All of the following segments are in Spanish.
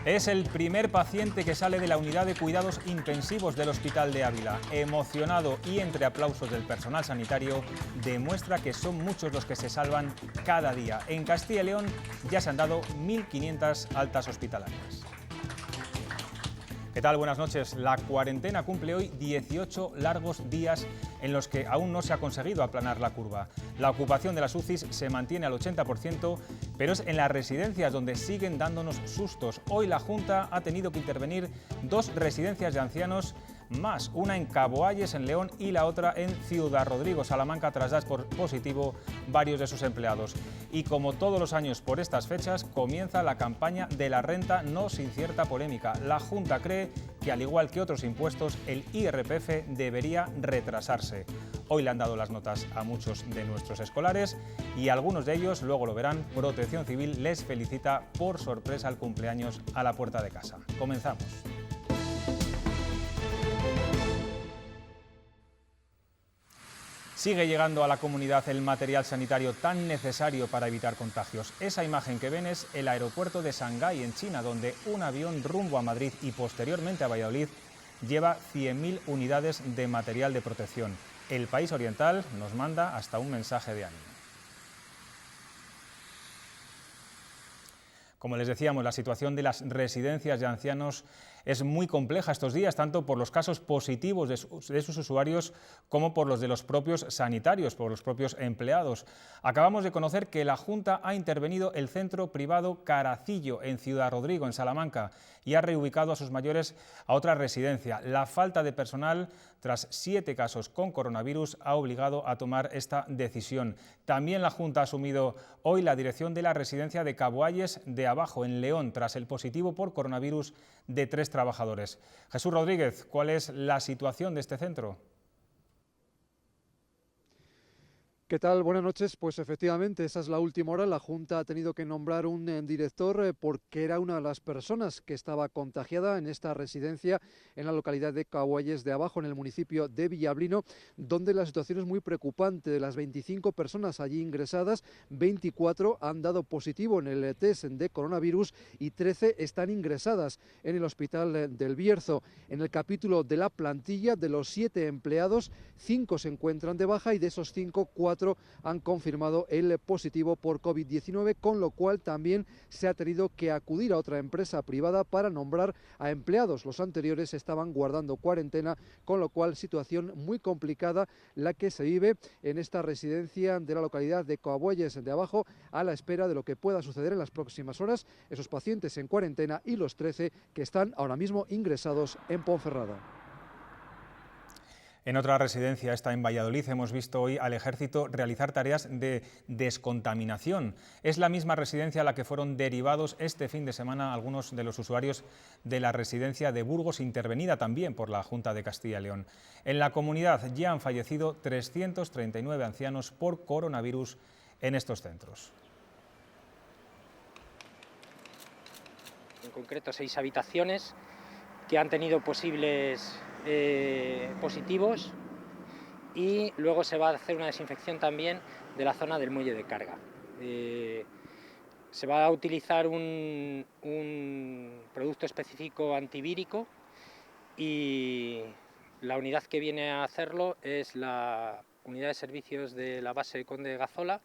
Es el primer paciente que sale de la unidad de cuidados intensivos del Hospital de Ávila. Emocionado y entre aplausos del personal sanitario, demuestra que son muchos los que se salvan cada día. En Castilla y León ya se han dado 1.500 altas hospitalarias. ¿Qué tal? Buenas noches. La cuarentena cumple hoy 18 largos días en los que aún no se ha conseguido aplanar la curva. La ocupación de las UCIs se mantiene al 80%, pero es en las residencias donde siguen dándonos sustos. Hoy la Junta ha tenido que intervenir 2 residencias de ancianos más, una en Caboalles, en León, y la otra en Ciudad Rodrigo, Salamanca, tras dar por positivo varios de sus empleados. Y como todos los años por estas fechas, comienza la campaña de la renta no sin cierta polémica. La Junta cree que, al igual que otros impuestos, el IRPF debería retrasarse. Hoy le han dado las notas a muchos de nuestros escolares y algunos de ellos, luego lo verán, Protección Civil les felicita por sorpresa el cumpleaños a la puerta de casa. Comenzamos. Sigue llegando a la comunidad el material sanitario tan necesario para evitar contagios. Esa imagen que ven es el aeropuerto de Shanghái, en China, donde un avión rumbo a Madrid y posteriormente a Valladolid lleva 100.000 unidades de material de protección. El país oriental nos manda hasta un mensaje de ánimo. Como les decíamos, la situación de las residencias de ancianos es muy compleja estos días, tanto por los casos positivos de sus usuarios como por los de los propios sanitarios, por los propios empleados. Acabamos de conocer que la Junta ha intervenido el centro privado Caracillo en Ciudad Rodrigo, en Salamanca, y ha reubicado a sus mayores a otra residencia. La falta de personal, tras 7 casos con coronavirus, ha obligado a tomar esta decisión. También la Junta ha asumido hoy la dirección de la residencia de Caboalles de Abajo, en León, tras el positivo por coronavirus de 3 trabajadores. Jesús Rodríguez, ¿cuál es la situación de este centro? ¿Qué tal? Buenas noches. Pues efectivamente, esa es la última hora. La Junta ha tenido que nombrar un director porque era una de las personas que estaba contagiada en esta residencia en la localidad de Caboalles de Abajo, en el municipio de Villablino, donde la situación es muy preocupante. De las 25 personas allí ingresadas, 24 han dado positivo en el test de coronavirus y 13 están ingresadas en el hospital del Bierzo. En el capítulo de la plantilla, de los 7 empleados, 5 se encuentran de baja y de esos 5, 4 han confirmado el positivo por COVID-19, con lo cual también se ha tenido que acudir a otra empresa privada para nombrar a empleados. Los anteriores estaban guardando cuarentena, con lo cual situación muy complicada la que se vive en esta residencia de la localidad de Caboalles de Abajo, a la espera de lo que pueda suceder en las próximas horas, esos pacientes en cuarentena y los 13 que están ahora mismo ingresados en Ponferrada. En otra residencia, esta en Valladolid, hemos visto hoy al Ejército realizar tareas de descontaminación. Es la misma residencia a la que fueron derivados este fin de semana algunos de los usuarios de la residencia de Burgos, intervenida también por la Junta de Castilla y León. En la comunidad ya han fallecido 339 ancianos por coronavirus en estos centros. En concreto, 6 habitaciones que han tenido posibles positivos, y luego se va a hacer una desinfección también de la zona del muelle de carga. Se va a utilizar un producto específico antivírico, y la unidad que viene a hacerlo es la unidad de servicios de la base Conde de Gazola.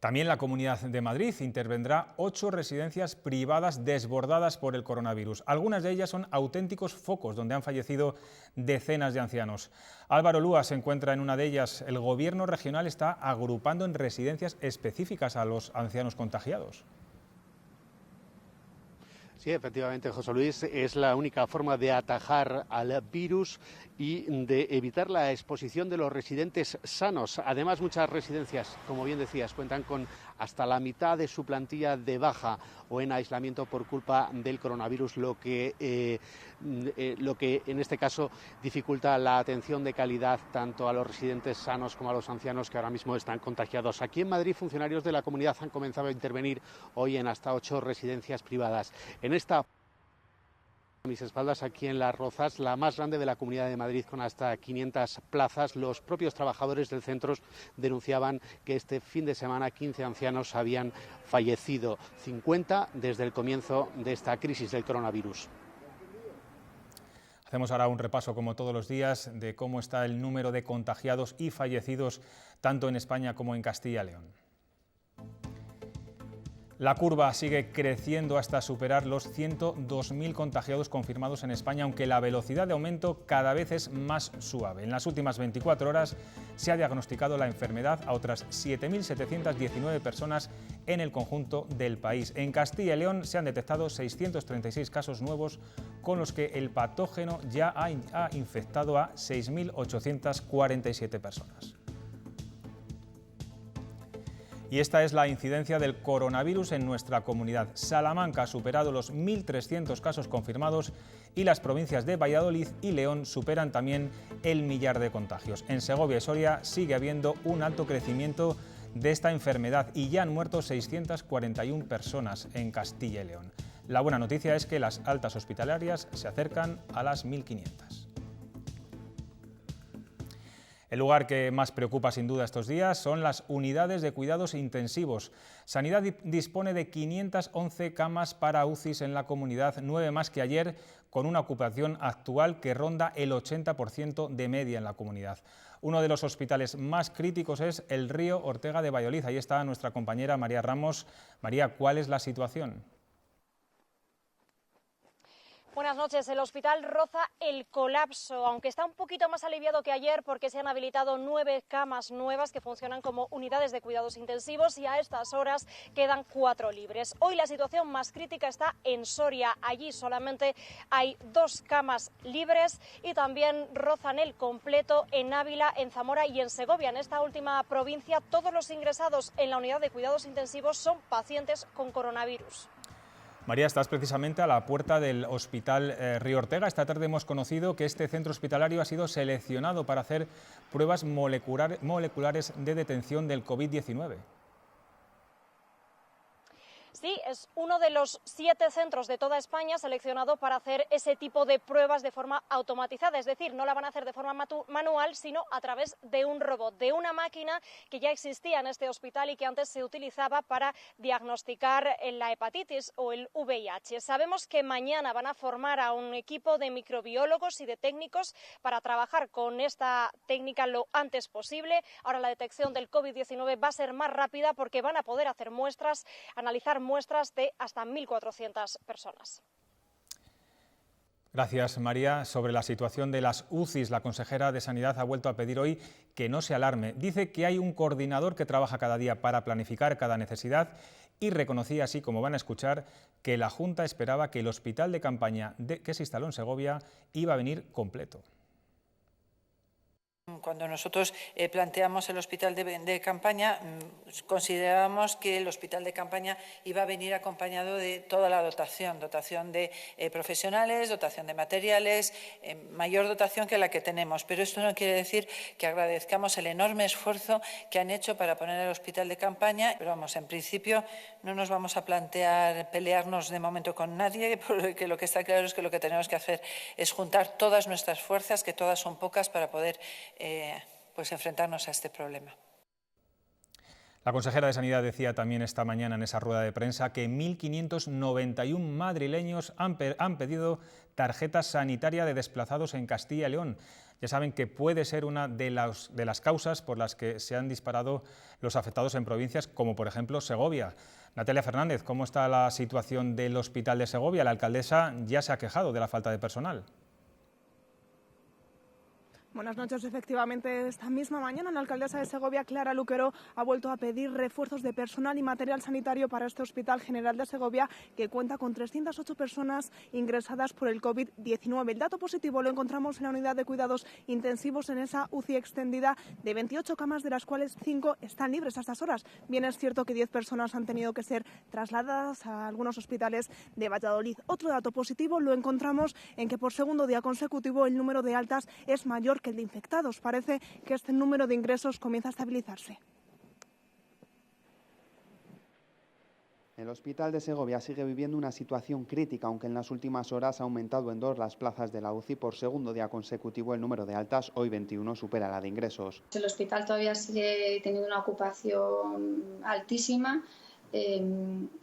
También la Comunidad de Madrid intervendrá 8 residencias privadas desbordadas por el coronavirus. Algunas de ellas son auténticos focos donde han fallecido decenas de ancianos. Álvaro Lúa se encuentra en una de ellas. El Gobierno regional está agrupando en residencias específicas a los ancianos contagiados. Sí, efectivamente, José Luis, es la única forma de atajar al virus y de evitar la exposición de los residentes sanos. Además, muchas residencias, como bien decías, cuentan con hasta la mitad de su plantilla de baja o en aislamiento por culpa del coronavirus, lo que en este caso dificulta la atención de calidad tanto a los residentes sanos como a los ancianos que ahora mismo están contagiados. Aquí en Madrid, funcionarios de la comunidad han comenzado a intervenir hoy en hasta 8 residencias privadas. En esta A mis espaldas, aquí en Las Rozas, la más grande de la Comunidad de Madrid, con hasta 500 plazas. Los propios trabajadores del centro denunciaban que este fin de semana 15 ancianos habían fallecido, 50 desde el comienzo de esta crisis del coronavirus. Hacemos ahora un repaso, como todos los días, de cómo está el número de contagiados y fallecidos tanto en España como en Castilla y León. La curva sigue creciendo hasta superar los 102.000 contagiados confirmados en España, aunque la velocidad de aumento cada vez es más suave. En las últimas 24 horas se ha diagnosticado la enfermedad a otras 7.719 personas en el conjunto del país. En Castilla y León se han detectado 636 casos nuevos, con los que el patógeno ya ha infectado a 6.847 personas. Y esta es la incidencia del coronavirus en nuestra comunidad. Salamanca ha superado los 1.300 casos confirmados y las provincias de Valladolid y León superan también el millar de contagios. En Segovia y Soria sigue habiendo un alto crecimiento de esta enfermedad y ya han muerto 641 personas en Castilla y León. La buena noticia es que las altas hospitalarias se acercan a las 1.500. El lugar que más preocupa sin duda estos días son las unidades de cuidados intensivos. Sanidad dispone de 511 camas para UCIs en la comunidad, 9 más que ayer, con una ocupación actual que ronda el 80% de media en la comunidad. Uno de los hospitales más críticos es el Río Ortega de Valladolid. Ahí está nuestra compañera María Ramos. María, ¿cuál es la situación? Buenas noches. El hospital roza el colapso, aunque está un poquito más aliviado que ayer porque se han habilitado 9 camas nuevas que funcionan como unidades de cuidados intensivos y a estas horas quedan 4 libres. Hoy la situación más crítica está en Soria. Allí solamente hay 2 camas libres y también rozan el completo en Ávila, en Zamora y en Segovia. En esta última provincia, todos los ingresados en la unidad de cuidados intensivos son pacientes con coronavirus. María, estás precisamente a la puerta del Hospital Río Ortega. Esta tarde hemos conocido que este centro hospitalario ha sido seleccionado para hacer pruebas moleculares de detención del COVID-19. Sí, es uno de los 7 centros de toda España seleccionado para hacer ese tipo de pruebas de forma automatizada, es decir, no la van a hacer de forma manual, sino a través de un robot, de una máquina que ya existía en este hospital y que antes se utilizaba para diagnosticar la hepatitis o el VIH. Sabemos que mañana van a formar a un equipo de microbiólogos y de técnicos para trabajar con esta técnica lo antes posible. Ahora la detección del COVID-19 va a ser más rápida porque van a poder hacer muestras, analizar muestras de hasta 1.400 personas. Gracias, María. Sobre la situación de las UCIs, la consejera de Sanidad ha vuelto a pedir hoy que no se alarme. Dice que hay un coordinador que trabaja cada día para planificar cada necesidad y reconocía, así como van a escuchar, que la Junta esperaba que el hospital de campaña que se instaló en Segovia iba a venir completo. Cuando nosotros planteamos el hospital de campaña, considerábamos que el hospital de campaña iba a venir acompañado de toda la dotación de profesionales, dotación de materiales, mayor dotación que la que tenemos. Pero esto no quiere decir que agradezcamos el enorme esfuerzo que han hecho para poner el hospital de campaña. Pero vamos, en principio no nos vamos a plantear pelearnos de momento con nadie, porque lo que está claro es que lo que tenemos que hacer es juntar todas nuestras fuerzas, que todas son pocas, para poder pues enfrentarnos a este problema. La consejera de Sanidad decía también esta mañana en esa rueda de prensa que 1.591 madrileños han pedido tarjeta sanitaria de desplazados en Castilla y León. Ya saben que puede ser una de las causas por las que se han disparado los afectados en provincias como por ejemplo Segovia. Natalia Fernández, ¿cómo está la situación del hospital de Segovia? La alcaldesa ya se ha quejado de la falta de personal. Buenas noches. Efectivamente, esta misma mañana la alcaldesa de Segovia, Clara Luquero, ha vuelto a pedir refuerzos de personal y material sanitario para este Hospital General de Segovia, que cuenta con 308 personas ingresadas por el COVID-19. El dato positivo lo encontramos en la unidad de cuidados intensivos, en esa UCI extendida de 28 camas, de las cuales 5 están libres a estas horas. Bien es cierto que 10 personas han tenido que ser trasladadas a algunos hospitales de Valladolid. Otro dato positivo lo encontramos en que por segundo día consecutivo el número de altas es mayor que el de infectados. Parece que este número de ingresos comienza a estabilizarse. El hospital de Segovia sigue viviendo una situación crítica, aunque en las últimas horas ha aumentado en 2 las plazas de la UCI. Por segundo día consecutivo el número de altas, hoy 21, supera la de ingresos. El hospital todavía sigue teniendo una ocupación altísima.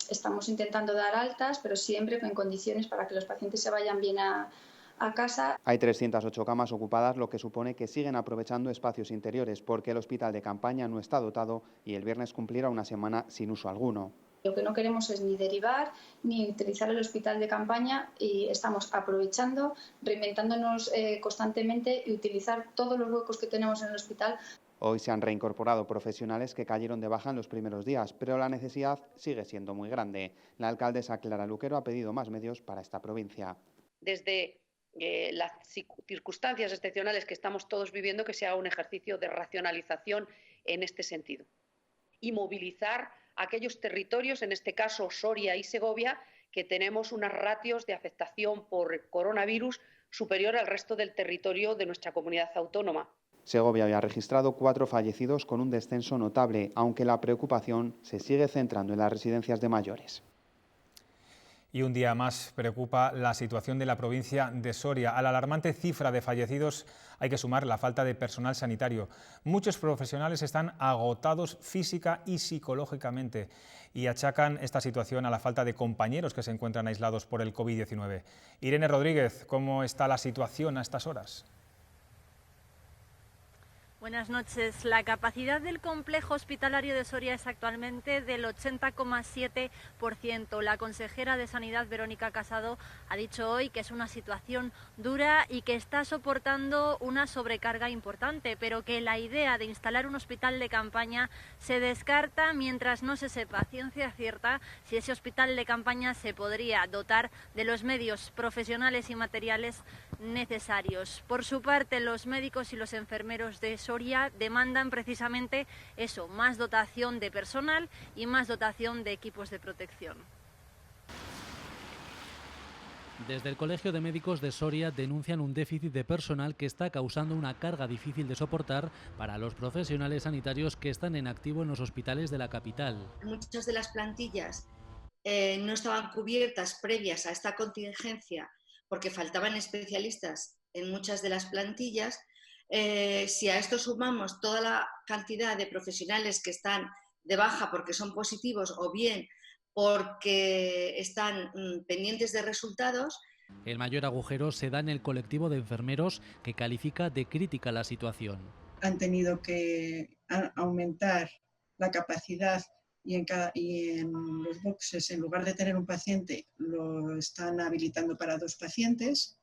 Estamos intentando dar altas, pero siempre en condiciones para que los pacientes se vayan bien a casa. Hay 308 camas ocupadas, lo que supone que siguen aprovechando espacios interiores, porque el hospital de campaña no está dotado y el viernes cumplirá una semana sin uso alguno. Lo que no queremos es ni derivar ni utilizar el hospital de campaña, y estamos aprovechando, reinventándonos constantemente y utilizar todos los huecos que tenemos en el hospital. Hoy se han reincorporado profesionales que cayeron de baja en los primeros días, pero la necesidad sigue siendo muy grande. La alcaldesa Clara Luquero ha pedido más medios para esta provincia. Desde las circunstancias excepcionales que estamos todos viviendo, que se haga un ejercicio de racionalización en este sentido y movilizar aquellos territorios, en este caso Soria y Segovia, que tenemos unas ratios de afectación por coronavirus superior al resto del territorio de nuestra comunidad autónoma. Segovia había registrado 4 fallecidos con un descenso notable, aunque la preocupación se sigue centrando en las residencias de mayores. Y un día más preocupa la situación de la provincia de Soria. A la alarmante cifra de fallecidos hay que sumar la falta de personal sanitario. Muchos profesionales están agotados física y psicológicamente y achacan esta situación a la falta de compañeros que se encuentran aislados por el COVID-19. Irene Rodríguez, ¿cómo está la situación a estas horas? Buenas noches. La capacidad del complejo hospitalario de Soria es actualmente del 80,7%. La consejera de Sanidad, Verónica Casado, ha dicho hoy que es una situación dura y que está soportando una sobrecarga importante, pero que la idea de instalar un hospital de campaña se descarta mientras no se sepa a ciencia cierta si ese hospital de campaña se podría dotar de los medios profesionales y materiales necesarios. Por su parte, los médicos y los enfermeros de Soria demandan precisamente eso, más dotación de personal y más dotación de equipos de protección. Desde el Colegio de Médicos de Soria denuncian un déficit de personal que está causando una carga difícil de soportar para los profesionales sanitarios que están en activo en los hospitales de la capital. Muchas de las plantillas no estaban cubiertas previas a esta contingencia porque faltaban especialistas en muchas de las plantillas. Si a esto sumamos toda la cantidad de profesionales que están de baja porque son positivos o bien porque están pendientes de resultados. El mayor agujero se da en el colectivo de enfermeros, que califica de crítica la situación. Han tenido que aumentar la capacidad y en los boxes, en lugar de tener un paciente, lo están habilitando para 2 pacientes.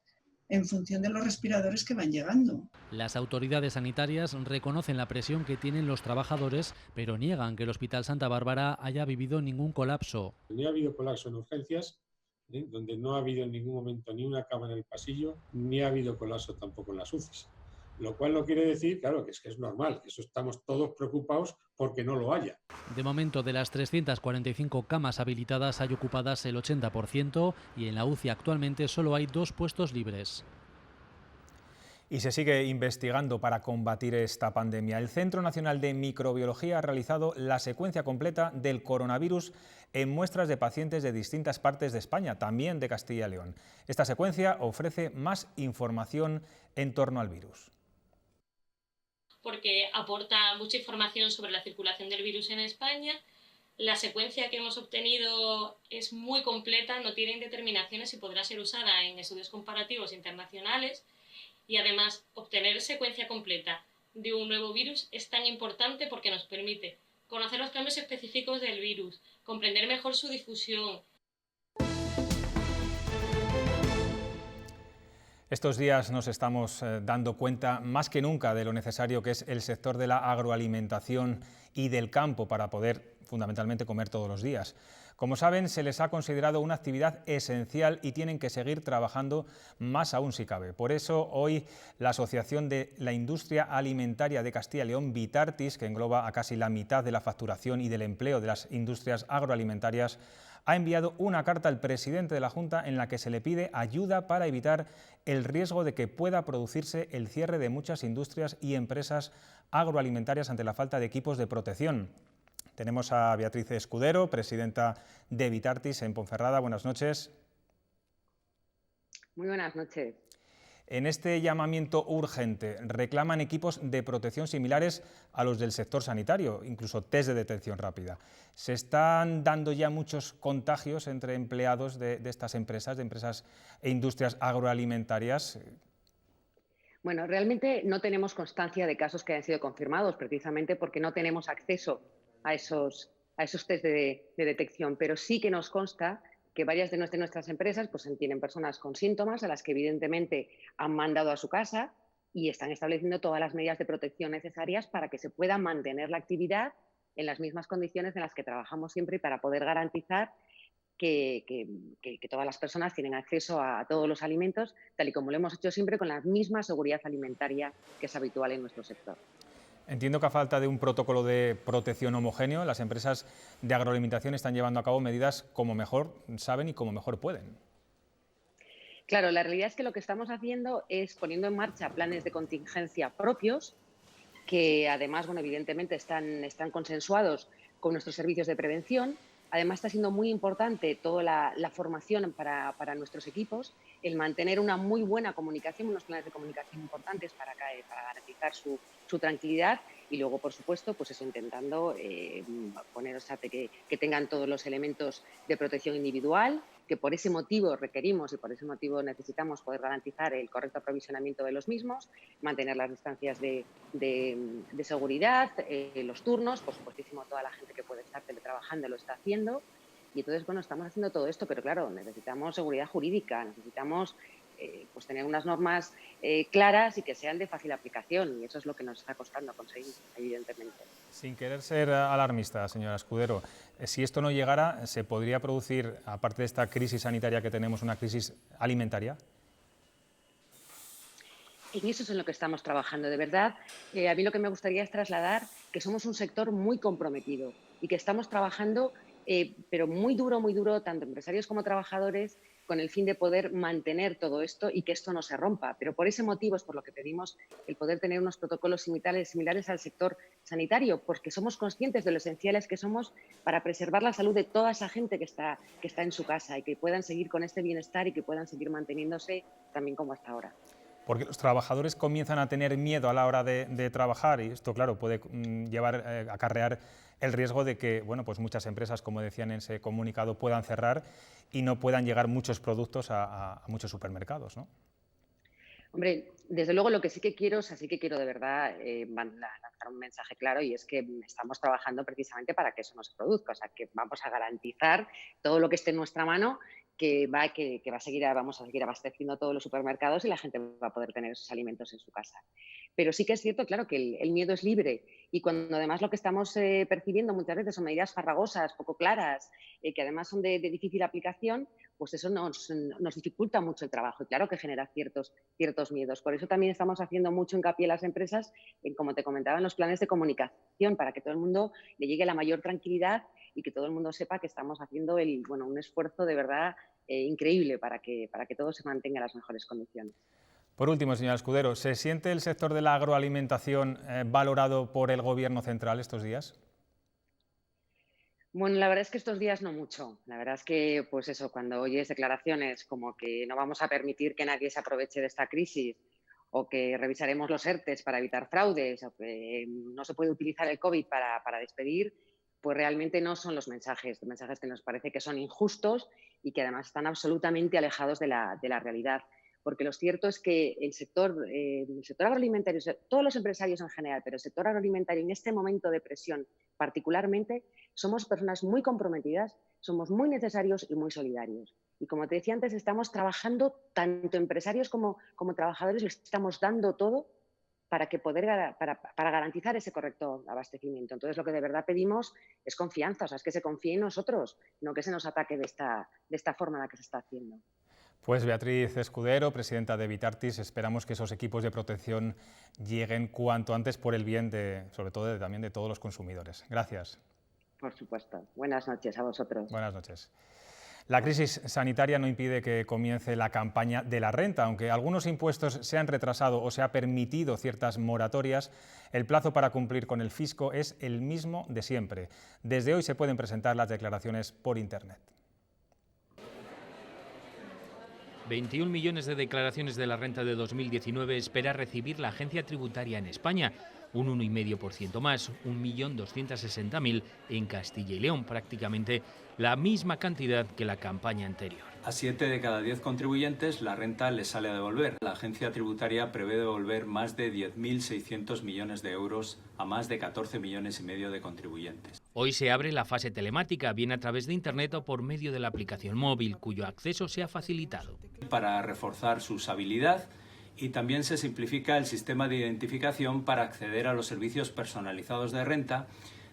En función de los respiradores que van llegando. Las autoridades sanitarias reconocen la presión que tienen los trabajadores, pero niegan que el Hospital Santa Bárbara haya vivido ningún colapso. No ha habido colapso en urgencias, donde no ha habido en ningún momento ni una cama en el pasillo, ni ha habido colapso tampoco en las UCIs. Lo cual no quiere decir, claro, que es normal, que eso estamos todos preocupados porque no lo haya. De momento, de las 345 camas habilitadas hay ocupadas el 80% y en la UCI actualmente solo hay 2 puestos libres. Y se sigue investigando para combatir esta pandemia. El Centro Nacional de Microbiología ha realizado la secuencia completa del coronavirus en muestras de pacientes de distintas partes de España, también de Castilla y León. Esta secuencia ofrece más información en torno al virus. Porque aporta mucha información sobre la circulación del virus en España. La secuencia que hemos obtenido es muy completa, no tiene indeterminaciones y podrá ser usada en estudios comparativos internacionales. Y además, obtener secuencia completa de un nuevo virus es tan importante porque nos permite conocer los cambios específicos del virus, comprender mejor su difusión. Estos días nos estamos dando cuenta más que nunca de lo necesario que es el sector de la agroalimentación y del campo para poder fundamentalmente comer todos los días. Como saben, se les ha considerado una actividad esencial y tienen que seguir trabajando más aún si cabe. Por eso hoy la Asociación de la Industria Alimentaria de Castilla y León, Vitartis, que engloba a casi la mitad de la facturación y del empleo de las industrias agroalimentarias, ha enviado una carta al presidente de la Junta en la que se le pide ayuda para evitar el riesgo de que pueda producirse el cierre de muchas industrias y empresas agroalimentarias ante la falta de equipos de protección. Tenemos a Beatriz Escudero, presidenta de Vitartis en Ponferrada. Buenas noches. Muy buenas noches. En este llamamiento urgente reclaman equipos de protección similares a los del sector sanitario, incluso test de detección rápida. ¿Se están dando ya muchos contagios entre empleados de estas empresas, e industrias agroalimentarias? Bueno, realmente no tenemos constancia de casos que hayan sido confirmados, precisamente porque no tenemos acceso a esos test de detección, pero sí que nos consta que varias de nuestras empresas pues, tienen personas con síntomas a las que evidentemente han mandado a su casa y están estableciendo todas las medidas de protección necesarias para que se pueda mantener la actividad en las mismas condiciones en las que trabajamos siempre y para poder garantizar que todas las personas tienen acceso a todos los alimentos, tal y como lo hemos hecho siempre con la misma seguridad alimentaria que es habitual en nuestro sector. Entiendo que a falta de un protocolo de protección homogéneo, las empresas de agroalimentación están llevando a cabo medidas como mejor saben y como mejor pueden. Claro, la realidad es que lo que estamos haciendo es poniendo en marcha planes de contingencia propios, que además, bueno, evidentemente están consensuados con nuestros servicios de prevención. Además, está siendo muy importante toda la formación para nuestros equipos, el mantener una muy buena comunicación, unos planes de comunicación importantes para garantizar su tranquilidad y luego, por supuesto, pues eso, intentando que tengan todos los elementos de protección individual, que por ese motivo requerimos y por ese motivo necesitamos poder garantizar el correcto aprovisionamiento de los mismos, mantener las distancias de seguridad, los turnos, por supuestísimo toda la gente que puede estar teletrabajando lo está haciendo. Y entonces, bueno, estamos haciendo todo esto, pero claro, necesitamos seguridad jurídica, necesitamos pues tener unas normas claras y que sean de fácil aplicación, y eso es lo que nos está costando conseguir, evidentemente. Sin querer ser alarmista, señora Escudero, si esto no llegara, ¿se podría producir, aparte de esta crisis sanitaria que tenemos, una crisis alimentaria? En eso es en lo que estamos trabajando, de verdad. A mí lo que me gustaría es trasladar que somos un sector muy comprometido y que estamos trabajando pero muy duro, tanto empresarios como trabajadores, con el fin de poder mantener todo esto y que esto no se rompa. Pero por ese motivo es por lo que pedimos el poder tener unos protocolos similares al sector sanitario, porque somos conscientes de lo esenciales que somos para preservar la salud de toda esa gente que está en su casa y que puedan seguir con este bienestar y que puedan seguir manteniéndose también como hasta ahora. Porque los trabajadores comienzan a tener miedo a la hora de trabajar y esto, claro, puede acarrear el riesgo de que pues muchas empresas, como decían en ese comunicado, puedan cerrar y no puedan llegar muchos productos a muchos supermercados, ¿no? Hombre, desde luego lo que sí que quiero de verdad lanzar un mensaje claro, y es que estamos trabajando precisamente para que eso no se produzca, o sea, que vamos a garantizar todo lo que esté en nuestra mano, vamos a seguir abasteciendo todos los supermercados y la gente va a poder tener esos alimentos en su casa. Pero sí que es cierto, claro, que el miedo es libre y cuando además lo que estamos percibiendo muchas veces son medidas farragosas, poco claras, que además son de difícil aplicación, pues eso nos dificulta mucho el trabajo y claro que genera ciertos miedos. Por eso también estamos haciendo mucho hincapié en las empresas, como te comentaba, en los planes de comunicación, para que todo el mundo le llegue la mayor tranquilidad y que todo el mundo sepa que estamos haciendo un esfuerzo de verdad increíble para que todo se mantenga en las mejores condiciones. Por último, señora Escudero, ¿se siente el sector de la agroalimentación valorado por el Gobierno central estos días? Bueno, la verdad es que estos días no mucho. La verdad es que, pues eso, cuando oyes declaraciones como que no vamos a permitir que nadie se aproveche de esta crisis o que revisaremos los ERTEs para evitar fraudes o que no se puede utilizar el COVID para despedir, pues realmente no son los mensajes que nos parece que son injustos y que además están absolutamente alejados de la realidad. Porque lo cierto es que el sector agroalimentario, todos los empresarios en general, pero el sector agroalimentario en este momento de presión particularmente, somos personas muy comprometidas, somos muy necesarios y muy solidarios. Y como te decía antes, estamos trabajando, tanto empresarios como trabajadores, les estamos dando todo para garantizar ese correcto abastecimiento. Entonces, lo que de verdad pedimos es confianza, o sea, es que se confíe en nosotros, no que se nos ataque de esta forma en la que se está haciendo. Pues Beatriz Escudero, presidenta de Vitartis, esperamos que esos equipos de protección lleguen cuanto antes por el bien, sobre todo también de todos los consumidores. Gracias. Por supuesto. Buenas noches a vosotros. Buenas noches. La crisis sanitaria no impide que comience la campaña de la renta. Aunque algunos impuestos se han retrasado o se ha permitido ciertas moratorias, el plazo para cumplir con el fisco es el mismo de siempre. Desde hoy se pueden presentar las declaraciones por Internet. 21 millones de declaraciones de la renta de 2019 espera recibir la agencia tributaria en España, un 1,5% más, 1.260.000 en Castilla y León, prácticamente la misma cantidad que la campaña anterior. A 7 de cada 10 contribuyentes la renta les sale a devolver. La agencia tributaria prevé devolver más de 10.600 millones de euros a más de 14 millones y medio de contribuyentes. Hoy se abre la fase telemática, bien a través de Internet o por medio de la aplicación móvil, cuyo acceso se ha facilitado. Para reforzar su usabilidad, y también se simplifica el sistema de identificación para acceder a los servicios personalizados de renta,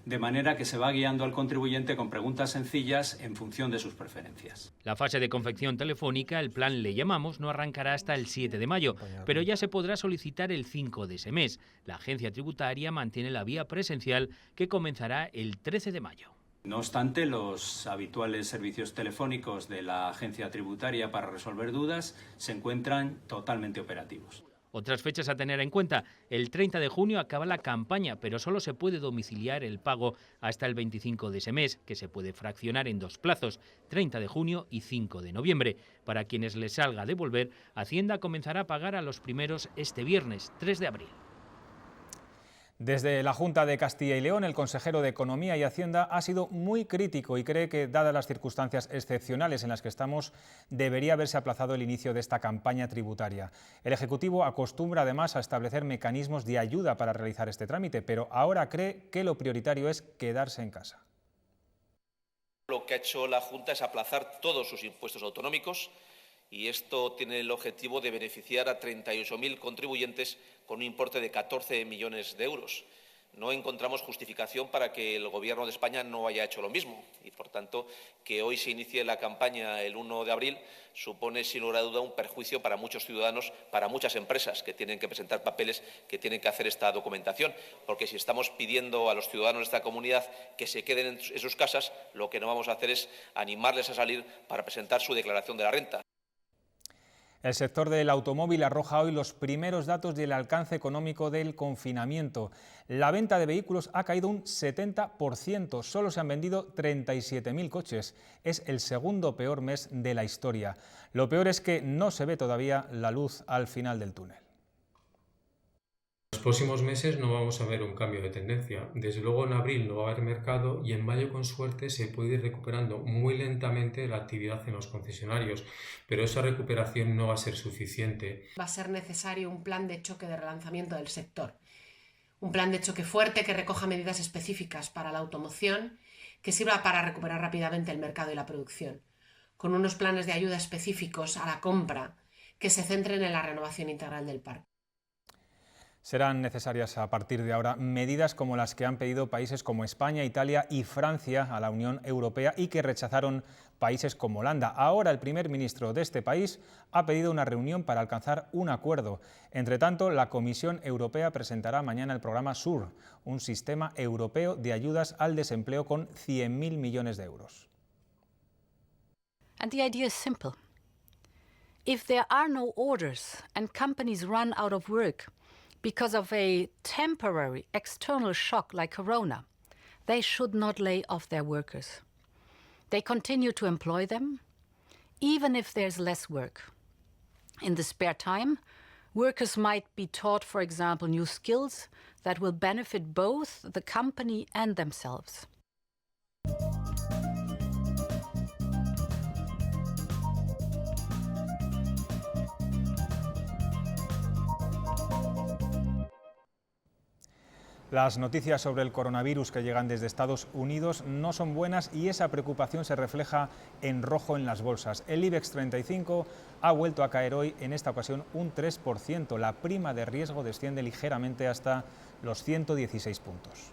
de manera que se va guiando al contribuyente con preguntas sencillas en función de sus preferencias. La fase de confección telefónica, el plan Le Llamamos, no arrancará hasta el 7 de mayo, pero ya se podrá solicitar el 5 de ese mes. La agencia tributaria mantiene la vía presencial, que comenzará el 13 de mayo. No obstante, los habituales servicios telefónicos de la agencia tributaria para resolver dudas se encuentran totalmente operativos. Otras fechas a tener en cuenta: el 30 de junio acaba la campaña, pero solo se puede domiciliar el pago hasta el 25 de ese mes, que se puede fraccionar en dos plazos, 30 de junio y 5 de noviembre. Para quienes les salga devolver, Hacienda comenzará a pagar a los primeros este viernes, 3 de abril. Desde la Junta de Castilla y León, el consejero de Economía y Hacienda ha sido muy crítico y cree que, dadas las circunstancias excepcionales en las que estamos, debería haberse aplazado el inicio de esta campaña tributaria. El Ejecutivo acostumbra además a establecer mecanismos de ayuda para realizar este trámite, pero ahora cree que lo prioritario es quedarse en casa. Lo que ha hecho la Junta es aplazar todos sus impuestos autonómicos, y esto tiene el objetivo de beneficiar a 38.000 contribuyentes con un importe de 14 millones de euros. No encontramos justificación para que el Gobierno de España no haya hecho lo mismo y, por tanto, que hoy se inicie la campaña el 1 de abril supone, sin lugar a duda, un perjuicio para muchos ciudadanos, para muchas empresas que tienen que presentar papeles, que tienen que hacer esta documentación, porque si estamos pidiendo a los ciudadanos de esta comunidad que se queden en sus casas, lo que no vamos a hacer es animarles a salir para presentar su declaración de la renta. El sector del automóvil arroja hoy los primeros datos del alcance económico del confinamiento. La venta de vehículos ha caído un 70%, solo se han vendido 37.000 coches. Es el segundo peor mes de la historia. Lo peor es que no se ve todavía la luz al final del túnel. En los próximos meses no vamos a ver un cambio de tendencia. Desde luego en abril no va a haber mercado y en mayo con suerte se puede ir recuperando muy lentamente la actividad en los concesionarios, pero esa recuperación no va a ser suficiente. Va a ser necesario un plan de choque de relanzamiento del sector. Un plan de choque fuerte que recoja medidas específicas para la automoción, que sirva para recuperar rápidamente el mercado y la producción, con unos planes de ayuda específicos a la compra que se centren en la renovación integral del parque. Serán necesarias a partir de ahora medidas como las que han pedido países como España, Italia y Francia a la Unión Europea y que rechazaron países como Holanda. Ahora el primer ministro de este país ha pedido una reunión para alcanzar un acuerdo. Entre tanto, la Comisión Europea presentará mañana el programa SUR, un sistema europeo de ayudas al desempleo con 100.000 millones de euros. And the idea is simple. If there are no orders and companies run out of work because of a temporary external shock like corona, they should not lay off their workers. They continue to employ them, even if there's less work. In the spare time, workers might be taught, for example, new skills that will benefit both the company and themselves. Las noticias sobre el coronavirus que llegan desde Estados Unidos no son buenas y esa preocupación se refleja en rojo en las bolsas. El IBEX 35 ha vuelto a caer hoy, en esta ocasión un 3%. La prima de riesgo desciende ligeramente hasta los 116 puntos.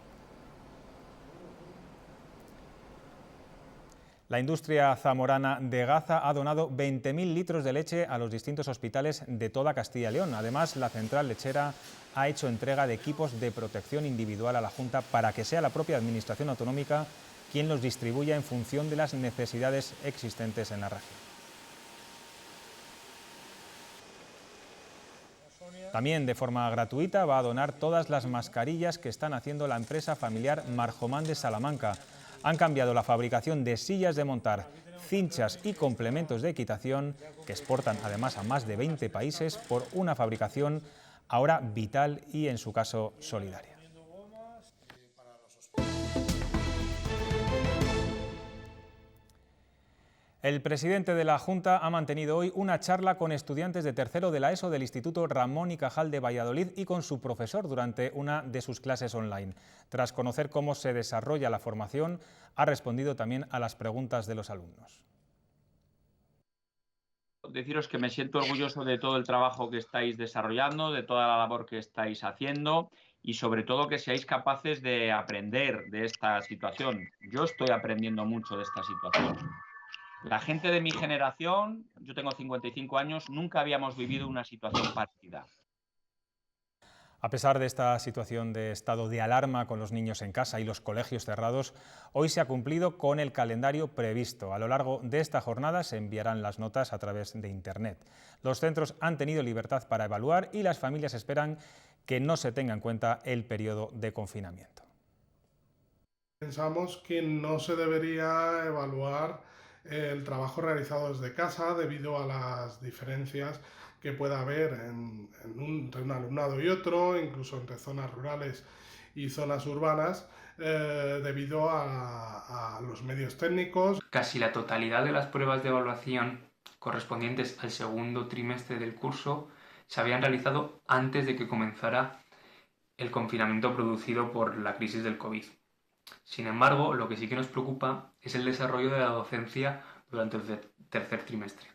La industria zamorana de Gaza ha donado 20.000 litros de leche a los distintos hospitales de toda Castilla y León. Además, la central lechera ha hecho entrega de equipos de protección individual a la Junta para que sea la propia Administración autonómica quien los distribuya en función de las necesidades existentes en la región. También de forma gratuita va a donar todas las mascarillas que están haciendo la empresa familiar Marjomán de Salamanca. Han cambiado la fabricación de sillas de montar, cinchas y complementos de equitación, que exportan además a más de 20 países, por una fabricación ahora vital y, en su caso, solidaria. El presidente de la Junta ha mantenido hoy una charla con estudiantes de tercero de la ESO del Instituto Ramón y Cajal de Valladolid y con su profesor durante una de sus clases online. Tras conocer cómo se desarrolla la formación, ha respondido también a las preguntas de los alumnos. Deciros que me siento orgulloso de todo el trabajo que estáis desarrollando, de toda la labor que estáis haciendo y sobre todo que seáis capaces de aprender de esta situación. Yo estoy aprendiendo mucho de esta situación. La gente de mi generación, yo tengo 55 años, nunca habíamos vivido una situación parecida. A pesar de esta situación de estado de alarma con los niños en casa y los colegios cerrados, hoy se ha cumplido con el calendario previsto. A lo largo de esta jornada se enviarán las notas a través de Internet. Los centros han tenido libertad para evaluar y las familias esperan que no se tenga en cuenta el periodo de confinamiento. Pensamos que no se debería evaluar el trabajo realizado desde casa debido a las diferencias que pueda haber entre un alumnado y otro, incluso entre zonas rurales y zonas urbanas, debido a los medios técnicos. Casi la totalidad de las pruebas de evaluación correspondientes al segundo trimestre del curso se habían realizado antes de que comenzara el confinamiento producido por la crisis del COVID. Sin embargo, lo que sí que nos preocupa es el desarrollo de la docencia durante el tercer trimestre.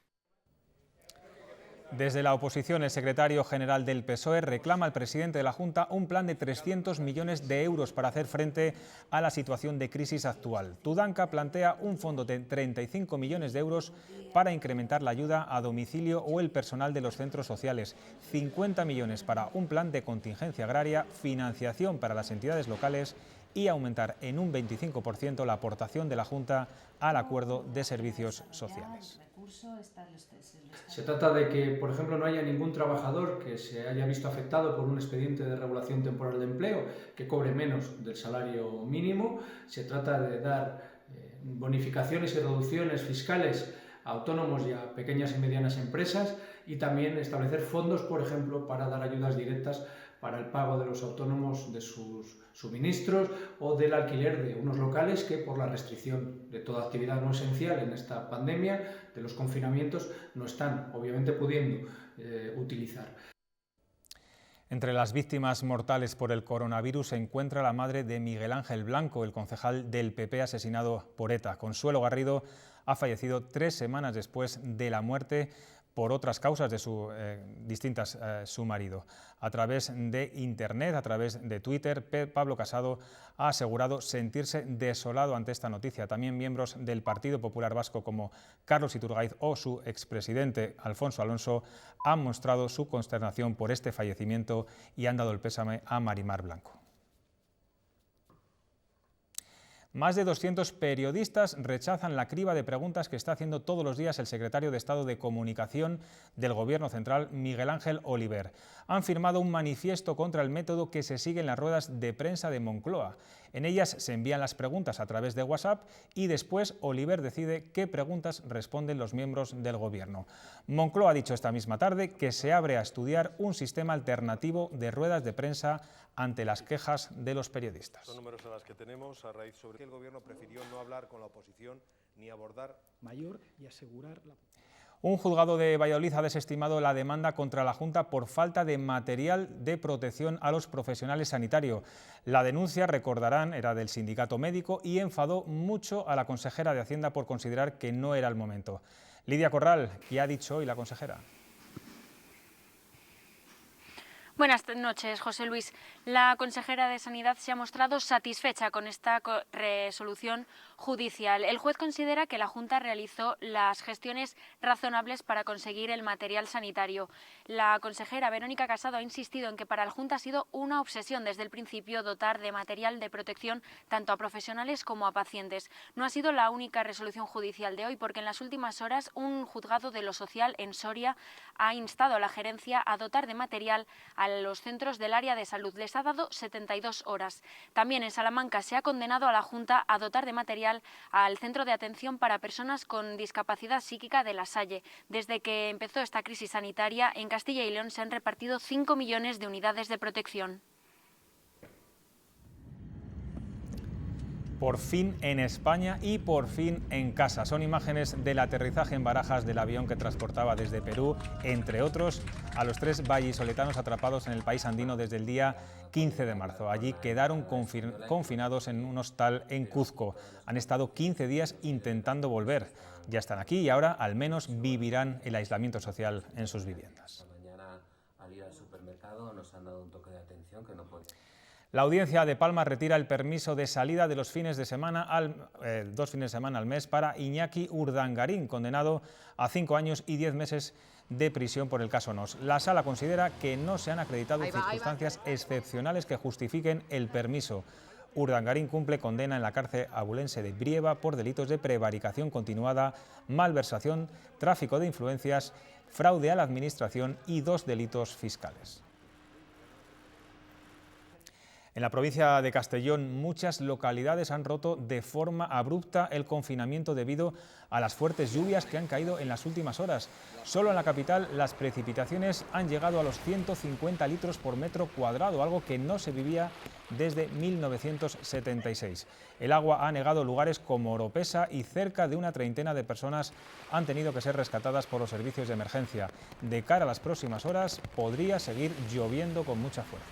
Desde la oposición, el secretario general del PSOE reclama al presidente de la Junta un plan de 300 millones de euros para hacer frente a la situación de crisis actual. Tudanca plantea un fondo de 35 millones de euros para incrementar la ayuda a domicilio o el personal de los centros sociales, 50 millones para un plan de contingencia agraria, financiación para las entidades locales y aumentar en un 25% la aportación de la Junta al acuerdo de servicios sociales. Se trata de que, por ejemplo, no haya ningún trabajador que se haya visto afectado por un expediente de regulación temporal de empleo que cobre menos del salario mínimo. Se trata de dar bonificaciones y reducciones fiscales a autónomos y a pequeñas y medianas empresas y también establecer fondos, por ejemplo, para dar ayudas directas para el pago de los autónomos de sus suministros o del alquiler de unos locales que, por la restricción de toda actividad no esencial en esta pandemia, de los confinamientos, no están obviamente pudiendo utilizar. Entre las víctimas mortales por el coronavirus se encuentra la madre de Miguel Ángel Blanco, el concejal del PP asesinado por ETA. Consuelo Garrido ha fallecido 3 semanas después de la muerte por otras causas de su marido. A través de Internet, a través de Twitter, Pablo Casado ha asegurado sentirse desolado ante esta noticia. También miembros del Partido Popular Vasco como Carlos Iturgaiz o su expresidente Alfonso Alonso han mostrado su consternación por este fallecimiento y han dado el pésame a Marimar Blanco. Más de 200 periodistas rechazan la criba de preguntas que está haciendo todos los días el secretario de Estado de Comunicación del Gobierno Central, Miguel Ángel Oliver. Han firmado un manifiesto contra el método que se sigue en las ruedas de prensa de Moncloa. En ellas se envían las preguntas a través de WhatsApp y después Oliver decide qué preguntas responden los miembros del Gobierno. Moncloa ha dicho esta misma tarde que se abre a estudiar un sistema alternativo de ruedas de prensa ante las quejas de los periodistas. Son numerosas las que tenemos a raíz sobre que el Gobierno prefirió no hablar con la oposición ni abordar mayor y asegurar la... Un juzgado de Valladolid ha desestimado la demanda contra la Junta por falta de material de protección a los profesionales sanitarios. La denuncia, recordarán, era del sindicato médico y enfadó mucho a la consejera de Hacienda por considerar que no era el momento. Lidia Corral, ¿qué ha dicho hoy la consejera? Buenas noches, José Luis. La consejera de Sanidad se ha mostrado satisfecha con esta resolución judicial. El juez considera que la Junta realizó las gestiones razonables para conseguir el material sanitario. La consejera Verónica Casado ha insistido en que para la Junta ha sido una obsesión desde el principio dotar de material de protección tanto a profesionales como a pacientes. No ha sido la única resolución judicial de hoy, porque en las últimas horas un juzgado de lo social en Soria ha instado a la gerencia a dotar de material a los centros del área de salud. Les ha dado 72 horas. También en Salamanca se ha condenado a la Junta a dotar de material al Centro de Atención para Personas con Discapacidad Psíquica de La Salle. Desde que empezó esta crisis sanitaria, en Castilla y León se han repartido 5 millones de unidades de protección. Por fin en España y por fin en casa. Son imágenes del aterrizaje en Barajas del avión que transportaba desde Perú, entre otros, a los 3 vallisoletanos atrapados en el país andino desde el día 15 de marzo. Allí quedaron confinados en un hostal en Cuzco. Han estado 15 días intentando volver. Ya están aquí y ahora al menos vivirán el aislamiento social en sus viviendas. Mañana al ir al supermercado nos han dado un toque de atención que no podía. La Audiencia de Palma retira el permiso de salida de los fines de semana 2 fines de semana al mes para Iñaki Urdangarín, condenado a 5 años y 10 meses de prisión por el caso Nos. La Sala considera que no se han acreditado circunstancias excepcionales que justifiquen el permiso. Urdangarín cumple condena en la cárcel abulense de Brieva por delitos de prevaricación continuada, malversación, tráfico de influencias, fraude a la administración y 2 delitos fiscales. En la provincia de Castellón, muchas localidades han roto de forma abrupta el confinamiento debido a las fuertes lluvias que han caído en las últimas horas. Solo en la capital las precipitaciones han llegado a los 150 litros por metro cuadrado, algo que no se vivía desde 1976. El agua ha anegado lugares como Oropesa y cerca de una treintena de personas han tenido que ser rescatadas por los servicios de emergencia. De cara a las próximas horas podría seguir lloviendo con mucha fuerza.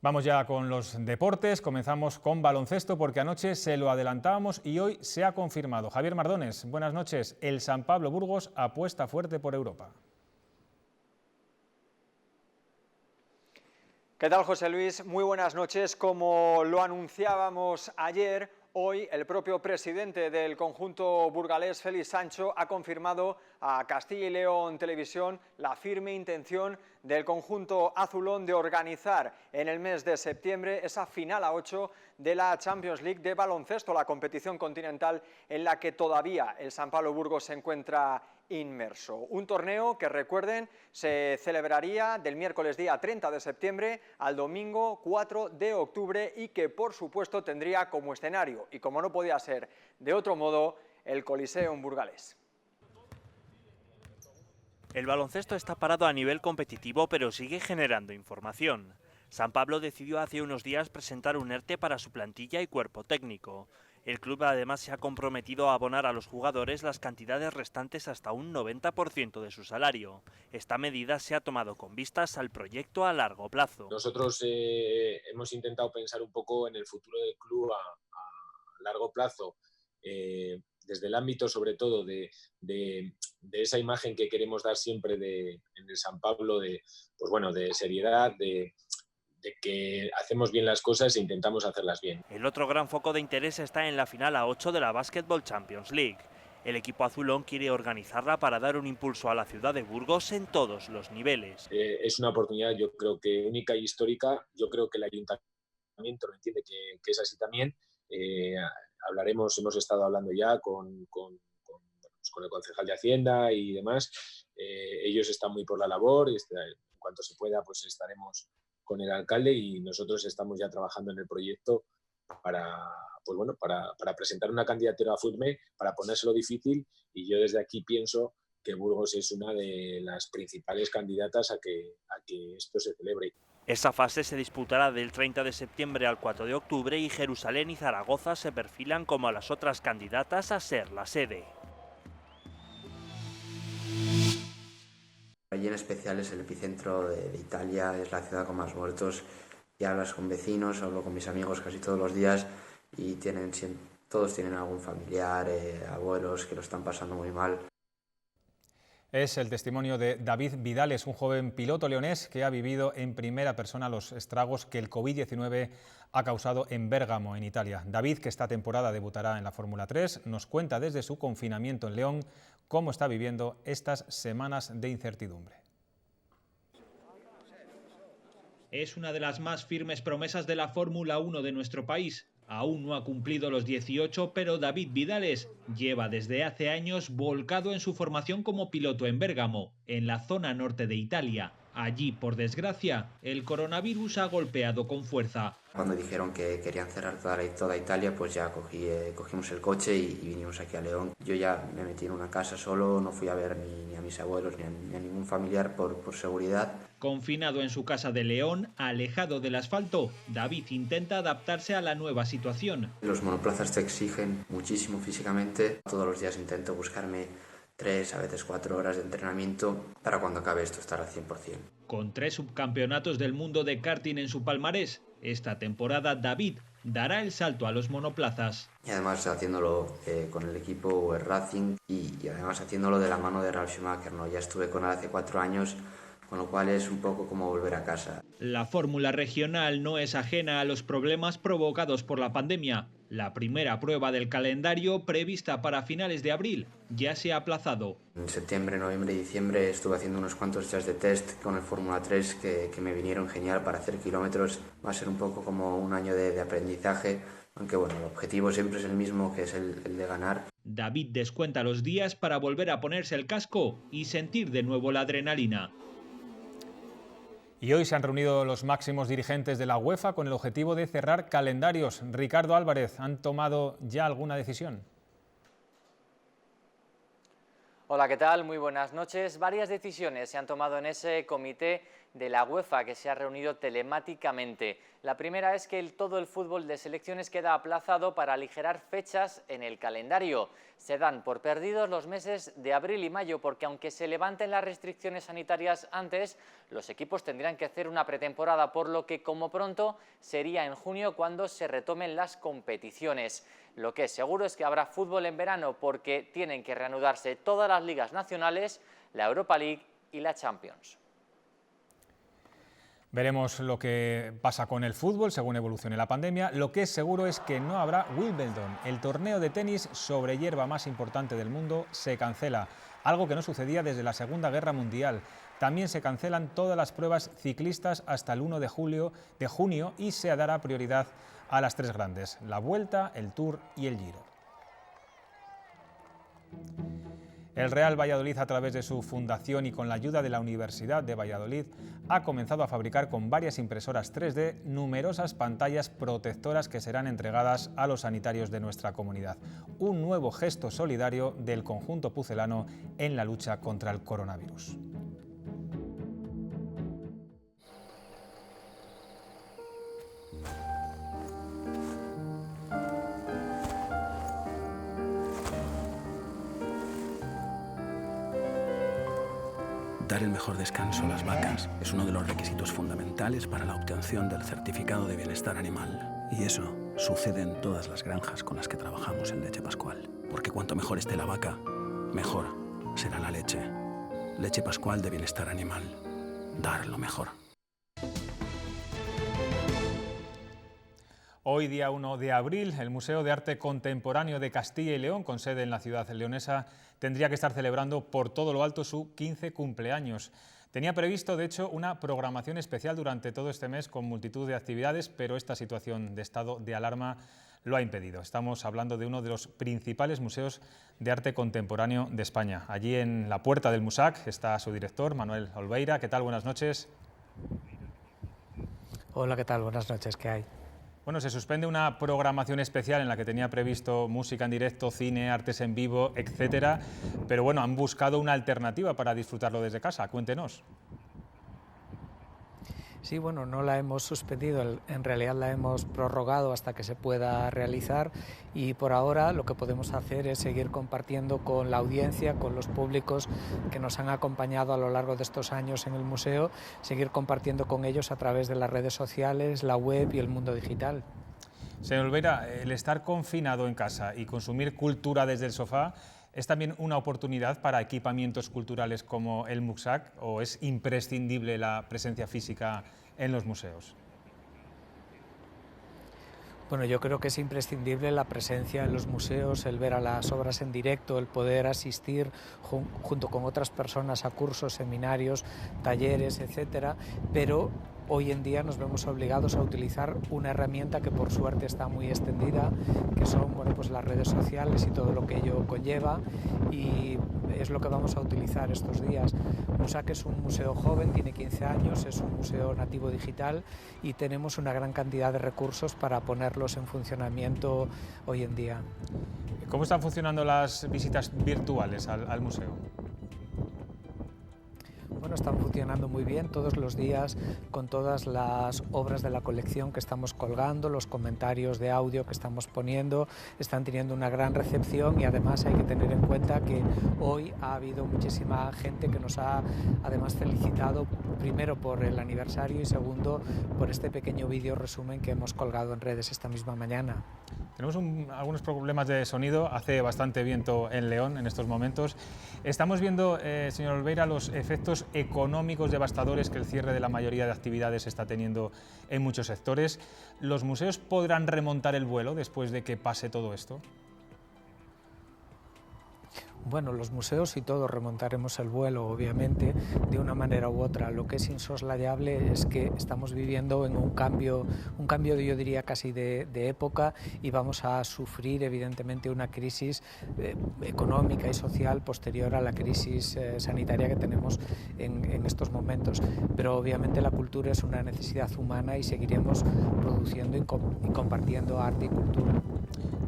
Vamos ya con los deportes, comenzamos con baloncesto porque anoche se lo adelantábamos y hoy se ha confirmado. Javier Mardones, buenas noches. El San Pablo Burgos apuesta fuerte por Europa. ¿Qué tal, José Luis? Muy buenas noches. Como lo anunciábamos ayer, hoy el propio presidente del conjunto burgalés, Félix Sancho, ha confirmado a Castilla y León Televisión la firme intención del conjunto azulón de organizar en el mes de septiembre esa final a 8 de la Champions League de baloncesto, la competición continental en la que todavía el San Pablo Burgos se encuentra inmerso. Un torneo que, recuerden, se celebraría del miércoles día 30 de septiembre al domingo 4 de octubre y que, por supuesto, tendría como escenario, y como no podía ser de otro modo, el Coliseum burgalés. El baloncesto está parado a nivel competitivo, pero sigue generando información. San Pablo decidió hace unos días presentar un ERTE para su plantilla y cuerpo técnico. El club además se ha comprometido a abonar a los jugadores las cantidades restantes hasta un 90% de su salario. Esta medida se ha tomado con vistas al proyecto a largo plazo. Nosotros hemos intentado pensar un poco en el futuro del club a largo plazo, desde el ámbito sobre todo de esa imagen que queremos dar siempre en el San Pablo de seriedad, de que hacemos bien las cosas e intentamos hacerlas bien. El otro gran foco de interés está en la final a 8 de la Basketball Champions League. El equipo azulón quiere organizarla para dar un impulso a la ciudad de Burgos en todos los niveles. Es una oportunidad, yo creo que única y histórica. Yo creo que el ayuntamiento lo entiende que es así también. Hemos estado hablando ya con el concejal de Hacienda y demás. Ellos están muy por la labor y en cuanto se pueda pues estaremos con el alcalde y nosotros estamos ya trabajando en el proyecto para presentar una candidatura firme, para ponérselo difícil, y yo desde aquí pienso que Burgos es una de las principales candidatas a que esto se celebre. Esa fase se disputará del 30 de septiembre al 4 de octubre y Jerusalén y Zaragoza se perfilan como las otras candidatas a ser la sede. Allí en especial es el epicentro de Italia, es la ciudad con más muertos Y hablas con vecinos, hablo con mis amigos casi todos los días y todos tienen algún familiar, abuelos que lo están pasando muy mal. Es el testimonio de David Vidales, un joven piloto leonés que ha vivido en primera persona los estragos que el COVID-19 ha causado en Bérgamo, en Italia. David, que esta temporada debutará en la Fórmula 3, nos cuenta desde su confinamiento en León cómo está viviendo estas semanas de incertidumbre. Es una de las más firmes promesas de la Fórmula 1 de nuestro país. Aún no ha cumplido los 18, pero David Vidales lleva desde hace años volcado en su formación como piloto en Bérgamo, en la zona norte de Italia. Allí, por desgracia, el coronavirus ha golpeado con fuerza. Cuando dijeron que querían cerrar toda Italia, pues ya cogimos el coche y vinimos aquí a León. Yo ya me metí en una casa solo, no fui a ver ni a mis abuelos ni a ningún familiar por seguridad. Confinado en su casa de León, alejado del asfalto, David intenta adaptarse a la nueva situación. Los monoplazas te exigen muchísimo físicamente. Todos los días intento buscarme 3, a veces 4 horas de entrenamiento para cuando acabe esto estar al 100%. Con 3 subcampeonatos del mundo de karting en su palmarés, esta temporada David dará el salto a los monoplazas. Y además haciéndolo con el equipo Racing y además haciéndolo de la mano de Ralf Schumacher, ¿no? Ya estuve con él hace 4 años, con lo cual es un poco como volver a casa. La fórmula regional no es ajena a los problemas provocados por la pandemia. La primera prueba del calendario, prevista para finales de abril, ya se ha aplazado. En septiembre, noviembre y diciembre estuve haciendo unos cuantos días de test con el Fórmula 3 que me vinieron genial para hacer kilómetros. Va a ser un poco como un año de aprendizaje, aunque bueno, el objetivo siempre es el mismo, que es el de ganar. David descuenta los días para volver a ponerse el casco y sentir de nuevo la adrenalina. Y hoy se han reunido los máximos dirigentes de la UEFA con el objetivo de cerrar calendarios. Ricardo Álvarez, ¿han tomado ya alguna decisión? Hola, ¿qué tal? Muy buenas noches. Varias decisiones se han tomado en ese comité de la UEFA que se ha reunido telemáticamente. La primera es que todo el fútbol de selecciones queda aplazado para aligerar fechas en el calendario. Se dan por perdidos los meses de abril y mayo porque aunque se levanten las restricciones sanitarias antes, los equipos tendrían que hacer una pretemporada, por lo que como pronto sería en junio cuando se retomen las competiciones. Lo que es seguro es que habrá fútbol en verano porque tienen que reanudarse todas las ligas nacionales, la Europa League y la Champions. Veremos lo que pasa con el fútbol según evolucione la pandemia. Lo que es seguro es que no habrá Wimbledon. El torneo de tenis sobre hierba más importante del mundo se cancela, algo que no sucedía desde la Segunda Guerra Mundial. También se cancelan todas las pruebas ciclistas hasta el 1 de junio y se dará prioridad a las 3 grandes, la Vuelta, el Tour y el Giro. El Real Valladolid, a través de su fundación y con la ayuda de la Universidad de Valladolid, ha comenzado a fabricar con varias impresoras 3D numerosas pantallas protectoras que serán entregadas a los sanitarios de nuestra comunidad. Un nuevo gesto solidario del conjunto pucelano en la lucha contra el coronavirus. Dar el mejor descanso a las vacas es uno de los requisitos fundamentales para la obtención del certificado de bienestar animal. Y eso sucede en todas las granjas con las que trabajamos en Leche Pascual. Porque cuanto mejor esté la vaca, mejor será la leche. Leche Pascual de bienestar animal. Dar lo mejor. Hoy, día 1 de abril, el Museo de Arte Contemporáneo de Castilla y León, con sede en la ciudad leonesa, tendría que estar celebrando por todo lo alto su 15 cumpleaños. Tenía previsto, de hecho, una programación especial durante todo este mes con multitud de actividades, pero esta situación de estado de alarma lo ha impedido. Estamos hablando de uno de los principales museos de arte contemporáneo de España. Allí en la puerta del MUSAC está su director, Manuel Olveira. ¿Qué tal? Buenas noches. Hola, ¿qué tal? Buenas noches. ¿Qué hay? Bueno, se suspende una programación especial en la que tenía previsto música en directo, cine, artes en vivo, etcétera, pero bueno, han buscado una alternativa para disfrutarlo desde casa. Cuéntenos. Sí, bueno, no la hemos suspendido, en realidad la hemos prorrogado hasta que se pueda realizar y por ahora lo que podemos hacer es seguir compartiendo con la audiencia, con los públicos que nos han acompañado a lo largo de estos años en el museo, seguir compartiendo con ellos a través de las redes sociales, la web y el mundo digital. Señor Olveira, el estar confinado en casa y consumir cultura desde el sofá ¿es también una oportunidad para equipamientos culturales como el MUSAC o es imprescindible la presencia física en los museos? Bueno, yo creo que es imprescindible la presencia en los museos, el ver a las obras en directo, el poder asistir junto con otras personas a cursos, seminarios, talleres, etcétera, pero hoy en día nos vemos obligados a utilizar una herramienta que por suerte está muy extendida, que son pues las redes sociales y todo lo que ello conlleva, y es lo que vamos a utilizar estos días. MUSAC es un museo joven, tiene 15 años, es un museo nativo digital y tenemos una gran cantidad de recursos para ponerlos en funcionamiento hoy en día. ¿Cómo están funcionando las visitas virtuales al museo? Bueno, están funcionando muy bien todos los días con todas las obras de la colección que estamos colgando, los comentarios de audio que estamos poniendo, están teniendo una gran recepción y además hay que tener en cuenta que hoy ha habido muchísima gente que nos ha además felicitado primero por el aniversario y segundo por este pequeño vídeo resumen que hemos colgado en redes esta misma mañana. Tenemos algunos problemas de sonido, hace bastante viento en León en estos momentos. Estamos viendo, señor Olveira, los efectos económicos devastadores que el cierre de la mayoría de actividades está teniendo en muchos sectores. ¿Los museos podrán remontar el vuelo después de que pase todo esto? Bueno, los museos y todos remontaremos el vuelo, obviamente, de una manera u otra. Lo que es insoslayable es que estamos viviendo en un cambio yo diría casi de época y vamos a sufrir evidentemente una crisis económica y social posterior a la crisis sanitaria que tenemos en estos momentos. Pero obviamente la cultura es una necesidad humana y seguiremos produciendo y compartiendo arte y cultura.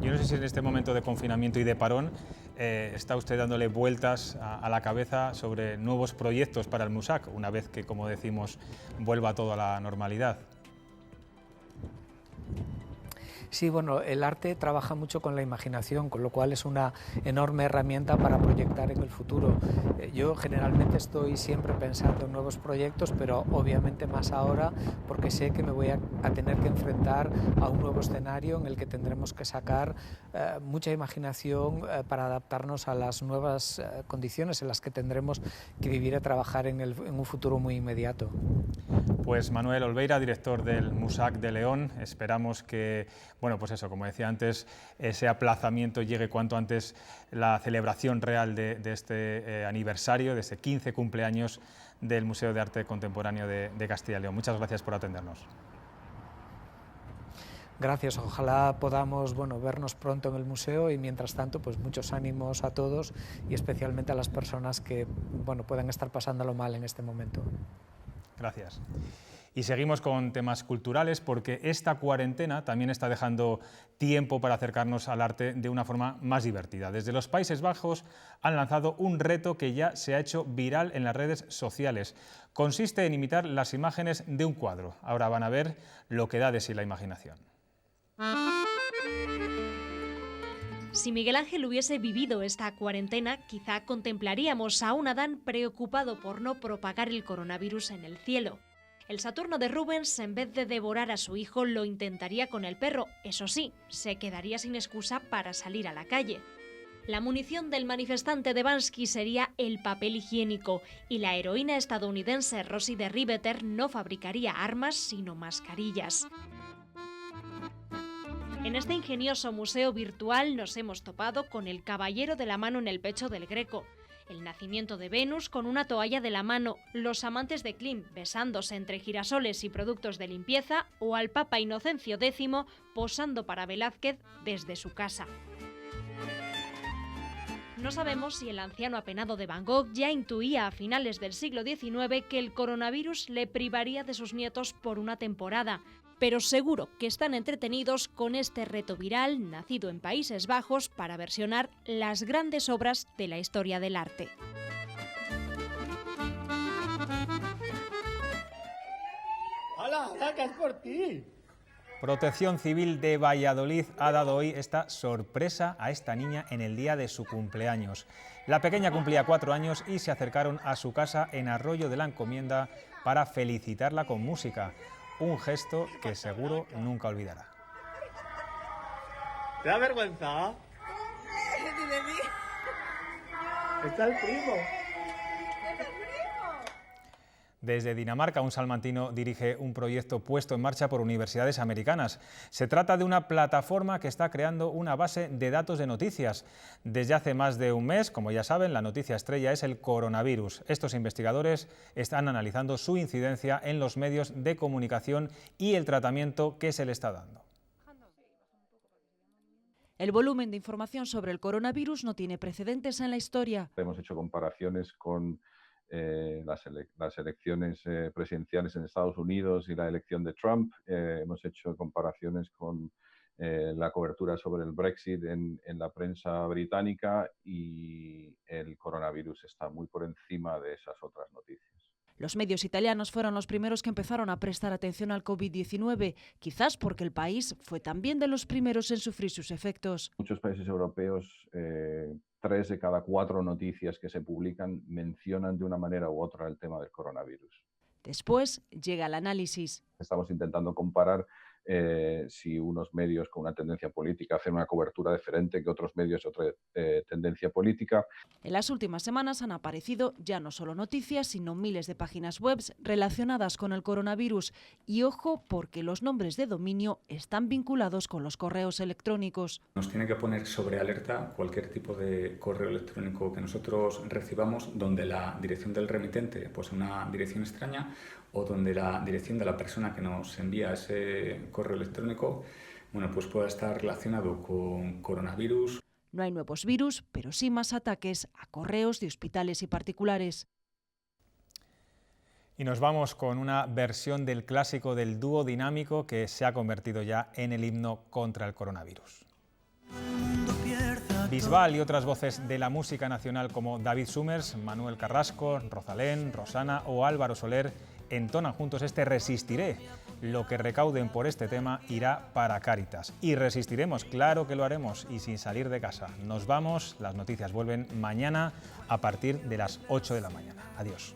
Yo no sé si en este momento de confinamiento y de parón está usted dándole vueltas a la cabeza sobre nuevos proyectos para el MUSAC, una vez que, como decimos, vuelva todo a la normalidad. Sí, bueno, el arte trabaja mucho con la imaginación, con lo cual es una enorme herramienta para proyectar en el futuro. Yo generalmente estoy siempre pensando en nuevos proyectos, pero obviamente más ahora porque sé que me voy a tener que enfrentar a un nuevo escenario en el que tendremos que sacar mucha imaginación para adaptarnos a las nuevas condiciones en las que tendremos que vivir y trabajar en un futuro muy inmediato. Pues Manuel Olveira, director del MUSAC de León, esperamos que, bueno, pues eso, como decía antes, ese aplazamiento llegue cuanto antes la celebración real de este aniversario, de ese 15 cumpleaños del Museo de Arte Contemporáneo de Castilla y León. Muchas gracias por atendernos. Gracias, ojalá podamos vernos pronto en el museo y mientras tanto pues muchos ánimos a todos y especialmente a las personas que puedan estar pasándolo mal en este momento. Gracias. Y seguimos con temas culturales porque esta cuarentena también está dejando tiempo para acercarnos al arte de una forma más divertida. Desde los Países Bajos han lanzado un reto que ya se ha hecho viral en las redes sociales. Consiste en imitar las imágenes de un cuadro. Ahora van a ver lo que da de sí la imaginación. Si Miguel Ángel hubiese vivido esta cuarentena, quizá contemplaríamos a un Adán preocupado por no propagar el coronavirus en el cielo. El Saturno de Rubens, en vez de devorar a su hijo, lo intentaría con el perro. Eso sí, se quedaría sin excusa para salir a la calle. La munición del manifestante de Bansky sería el papel higiénico y la heroína estadounidense Rosie de Riveter no fabricaría armas sino mascarillas. En este ingenioso museo virtual nos hemos topado con el caballero de la mano en el pecho del Greco, el nacimiento de Venus con una toalla de la mano, los amantes de Klimt besándose entre girasoles y productos de limpieza o al Papa Inocencio X posando para Velázquez desde su casa. No sabemos si el anciano apenado de Van Gogh ya intuía a finales del siglo XIX que el coronavirus le privaría de sus nietos por una temporada, pero seguro que están entretenidos con este reto viral nacido en Países Bajos para versionar las grandes obras de la historia del arte. Daca, es por ti. Protección Civil de Valladolid ha dado hoy esta sorpresa a esta niña en el día de su cumpleaños. La pequeña cumplía 4 años y se acercaron a su casa en Arroyo de la Encomienda para felicitarla con música. Un gesto que seguro nunca olvidará. ¿Te da vergüenza? Está el primo. Desde Dinamarca, un salmantino dirige un proyecto puesto en marcha por universidades americanas. Se trata de una plataforma que está creando una base de datos de noticias. Desde hace más de un mes, como ya saben, la noticia estrella es el coronavirus. Estos investigadores están analizando su incidencia en los medios de comunicación y el tratamiento que se le está dando. El volumen de información sobre el coronavirus no tiene precedentes en la historia. Hemos hecho comparaciones con las elecciones presidenciales en Estados Unidos y la elección de Trump. Hemos hecho comparaciones con la cobertura sobre el Brexit en la prensa británica y el coronavirus está muy por encima de esas otras noticias. Los medios italianos fueron los primeros que empezaron a prestar atención al COVID-19, quizás porque el país fue también de los primeros en sufrir sus efectos. Muchos países europeos, 3 de cada 4 noticias que se publican mencionan de una manera u otra el tema del coronavirus. Después llega el análisis. Estamos intentando comparar si unos medios con una tendencia política hacen una cobertura diferente que otros medios de otra tendencia política. En las últimas semanas han aparecido ya no solo noticias, sino miles de páginas web relacionadas con el coronavirus. Y ojo, porque los nombres de dominio están vinculados con los correos electrónicos. Nos tiene que poner sobre alerta cualquier tipo de correo electrónico que nosotros recibamos donde la dirección del remitente pues una dirección extraña o donde la dirección de la persona que nos envía ese correo electrónico pues pueda estar relacionado con coronavirus. No hay nuevos virus, pero sí más ataques a correos de hospitales y particulares. Y nos vamos con una versión del clásico del dúo dinámico que se ha convertido ya en el himno contra el coronavirus. Bisbal y otras voces de la música nacional como David Summers, Manuel Carrasco, Rosalén, Rosana o Álvaro Soler entonan juntos este Resistiré. Lo que recauden por este tema irá para Cáritas. Y resistiremos, claro que lo haremos, y sin salir de casa. Nos vamos, las noticias vuelven mañana a partir de las 8 de la mañana. Adiós.